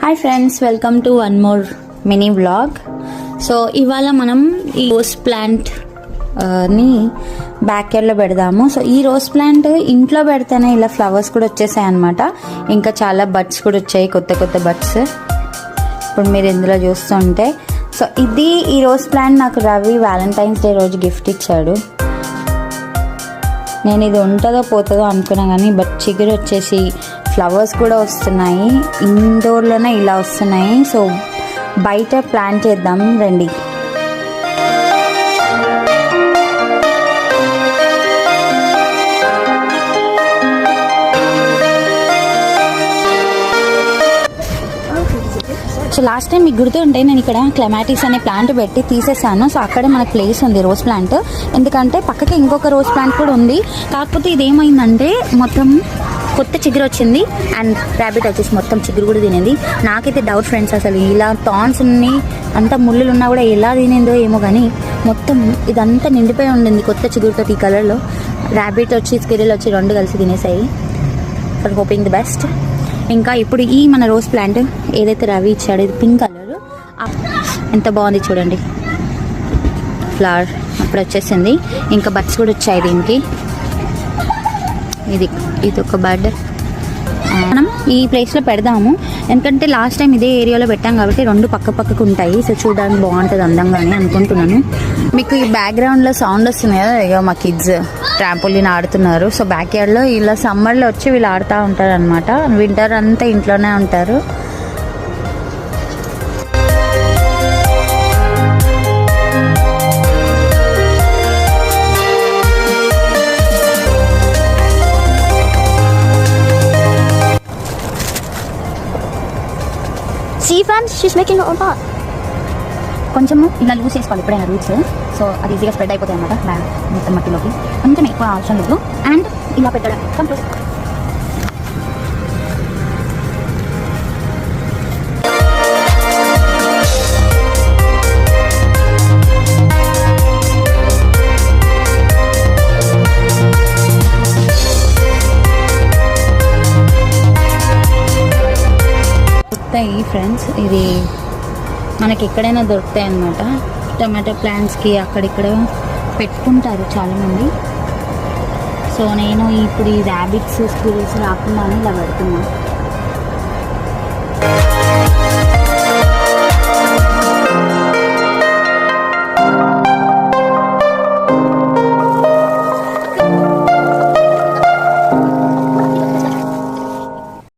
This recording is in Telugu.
Hi friends, welcome to one more mini vlog. So ఇవాళ మనం ఈ రోజ్ ప్లాంట్ ని బ్యాక్ యార్డ్లో పెడదాము. సో ఈ రోజ్ ప్లాంట్ ఇంట్లో పెడితేనే ఇలా ఫ్లవర్స్ కూడా వచ్చేసాయి అనమాట. ఇంకా చాలా బడ్స్ కూడా వచ్చాయి, కొత్త కొత్త బడ్స్ ఇప్పుడు మీరు ఇందులో చూస్తుంటే. సో ఇది ఈ రోజ్ ప్లాంట్ నాకు రవి వ్యాలంటైన్స్ డే రోజు గిఫ్ట్ ఇచ్చాడు. నేను ఇది ఉంటుందో పోతుందో అనుకున్నా కానీ బట్ చిగురు వచ్చేసి ఫ్లవర్స్ కూడా వస్తున్నాయి. ఇండోర్లోనే ఇలా వస్తున్నాయి. సో బయట ప్లాంట్ చేద్దాం రండి. సో లాస్ట్ టైం మీకు గుర్తుంటే నేను ఇక్కడ క్లెమాటిస్ అనే ప్లాంట్ పెట్టి తీసేసాను. సో అక్కడే మనకు ప్లేస్ ఉంది రోజ్ ప్లాంట్, ఎందుకంటే పక్కకి ఇంకొక రోజ్ ప్లాంట్ కూడా ఉంది. కాకపోతే ఇది ఏమైందంటే మొత్తం కొత్త చిగురు వచ్చింది అండ్ ర్యాబిట్ వచ్చేసి మొత్తం చిగురు కూడా తినేది. నాకైతే డౌట్ ఫ్రెండ్స్, అసలు ఇలా థాన్స్ ఉన్ని అంత ముళ్ళులు ఉన్నా కూడా ఎలా తినేందో ఏమో, కానీ మొత్తం ఇదంతా నిండిపోయి ఉండింది కొత్త చిగురుతో. ఈ కలర్లో ర్యాబిట్ వచ్చి స్కిరిల్ వచ్చి రెండు కలిసి తినేసాయి. For hoping the best. ఇంకా ఇప్పుడు ఈ మన రోజ్ ప్లాంట్ ఏదైతే రవి ఇచ్చాడో ఇది పింక్ కలర్, ఎంత బాగుంది చూడండి. ఫ్లవర్ అప్పుడు వచ్చేసింది, ఇంకా బడ్స్ కూడా వచ్చాయి దీనికి. ఇది ఒక బర్డ్ మనం ఈ ప్లేస్లో పెడదాము, ఎందుకంటే లాస్ట్ టైం ఇదే ఏరియాలో పెట్టాం కాబట్టి రెండు పక్క పక్కకు ఉంటాయి. సో చూడడానికి బాగుంటుంది అందంగానే అనుకుంటున్నాను. మీకు ఈ బ్యాక్గ్రౌండ్లో సౌండ్ వస్తుంది కదా, ఇక మా కిడ్స్ ట్రాంపోలిన్ ఆడుతున్నారు. సో బ్యాక్ యార్డ్లో ఇలా సమ్మర్లో వచ్చి వీళ్ళు ఆడుతూ ఉంటారు అనమాట. వింటర్ అంతా ఇంట్లోనే ఉంటారు. See friends, she's making her own pot. కొంచెము ఇలా లూజ్ చేసుకోవాలి ఎప్పుడైనా రూట్స్. సో అది ఈజీగా స్ప్రెడ్ అయిపోతాయి అనమాట బ్యాగ్ మొత్తం మట్టిలోకి. కొంచెం ఎక్కువ అవసరం లేదు. అండ్ ఇలా పెట్టడం కంప్లీట్. దొరుకుతాయి ఫ్రెండ్స్, ఇది మనకి ఎక్కడైనా దొరుకుతాయి అన్నమాట. టమాటో ప్లాంట్స్కి అక్కడిక్కడ పెట్టుకుంటారు చాలామంది. సో నేను ఇప్పుడు ఈ ర్యాబిట్స్ స్క్విరిల్స్ రాకుండా ఇలా పెడుతున్నా.